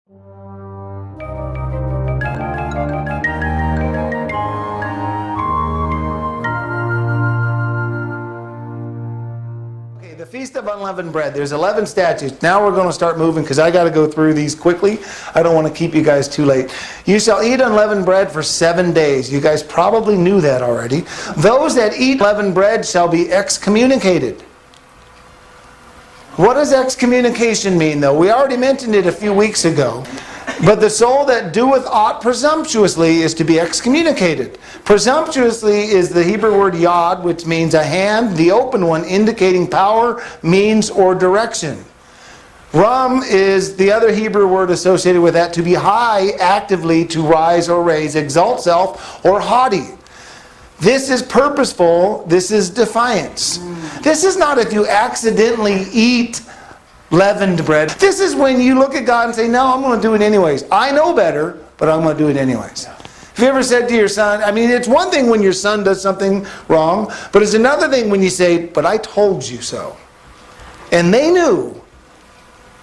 The Feast of Unleavened Bread. There's 11 statutes. Now we're going to start moving because I got to go through these quickly. I don't want to keep you guys too late. You shall eat unleavened bread for 7 days. You guys probably knew that already. Those that eat unleavened bread shall be excommunicated. What does excommunication mean, though? We already mentioned it a few weeks ago. But the soul that doeth aught presumptuously is to be excommunicated. Presumptuously is the Hebrew word yod, which means a hand, the open one, indicating power, means, or direction. Ram is the other Hebrew word associated with that, to be high, actively, to rise or raise, exalt self, or haughty. This is purposeful. This is defiance. This is not if you accidentally eat leavened bread. This is when you look at God and say, no, I'm going to do it anyways. I know better, but I'm going to do it anyways. Have you ever said to your son, I mean, it's one thing when your son does something wrong, but it's another thing when you say, but I told you so. And they knew,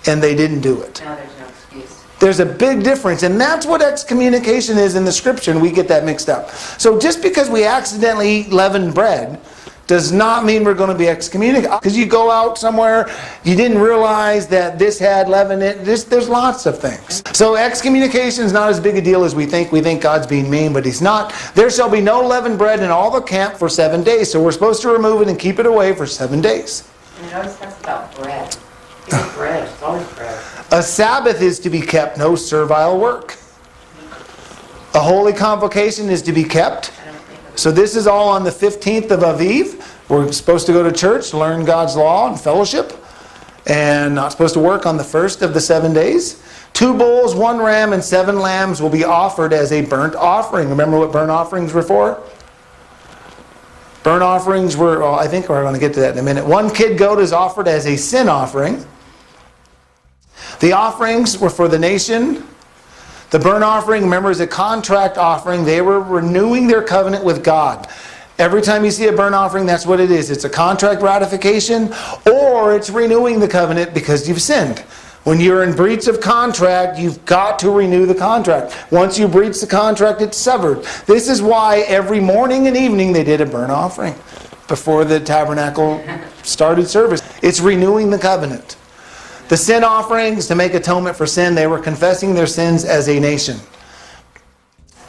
and they didn't do it. Now there's no excuse. There's a big difference, and that's what excommunication is in the Scripture, and we get that mixed up. So just because we accidentally eat leavened bread does not mean we're going to be excommunicated. Because you go out somewhere, you didn't realize that this had leaven in it. There's lots of things. So excommunication is not as big a deal as we think. We think God's being mean, but He's not. There shall be no leavened bread in all the camp for 7 days. So we're supposed to remove it and keep it away for 7 days. And it always talks about bread. It's bread. It's always bread. A Sabbath is to be kept, no servile work. A holy convocation is to be kept. So this is all on the 15th of Aviv. We're supposed to go to church, learn God's law and fellowship, and not supposed to work on the first of the 7 days. 2 bulls, 1 ram, and 7 lambs will be offered as a burnt offering. Remember what burnt offerings were for? Burnt offerings were, well, I think we're going to get to that in a minute. 1 kid goat is offered as a sin offering. The offerings were for the nation. The burnt offering, remember, is a contract offering. They were renewing their covenant with God. Every time you see a burnt offering, that's what it is. It's a contract ratification, or it's renewing the covenant because you've sinned. When you're in breach of contract, you've got to renew the contract. Once you breach the contract, it's severed. This is why every morning and evening they did a burnt offering before the tabernacle started service. It's renewing the covenant. The sin offerings, to make atonement for sin, they were confessing their sins as a nation.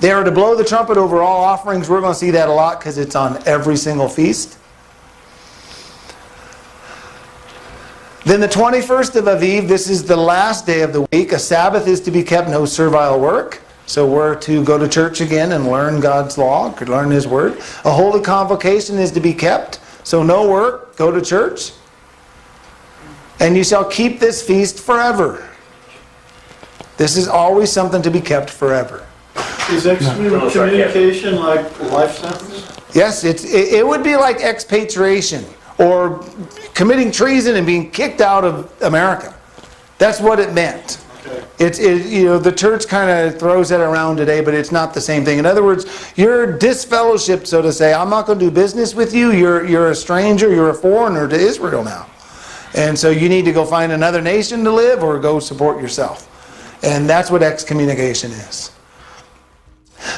They are to blow the trumpet over all offerings. We're going to see that a lot because it's on every single feast. Then the 21st of Aviv, this is the last day of the week. A Sabbath is to be kept, no servile work. So we're to go to church again and learn God's law, could learn His Word. A holy convocation is to be kept. So no work, go to church. And you shall keep this feast forever. This is always something to be kept forever. Is excommunication like life sentence? Yes, it would be like expatriation or committing treason and being kicked out of America. That's what it meant. Okay. The church kind of throws that around today, but it's not the same thing. In other words, you're disfellowshipped, so to say. I'm not going to do business with you. You're a stranger. You're a foreigner to Israel now. And so you need to go find another nation to live or go support yourself. And that's what excommunication is.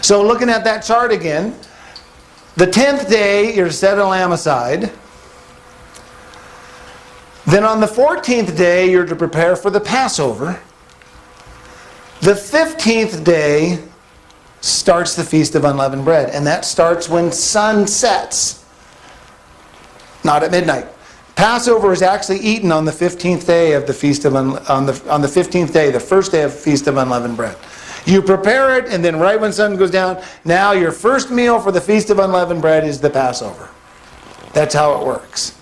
So looking at that chart again, the 10th day you're to set a lamb aside. Then on the 14th day you're to prepare for the Passover. The 15th day starts the Feast of Unleavened Bread. And that starts when sun sets. Not at midnight. Passover is actually eaten on the 15th day of the Feast of on the 15th day, the first day of the Feast of Unleavened Bread. You prepare it, and then right when sun goes down, now your first meal for the Feast of Unleavened Bread is the Passover. That's how it works.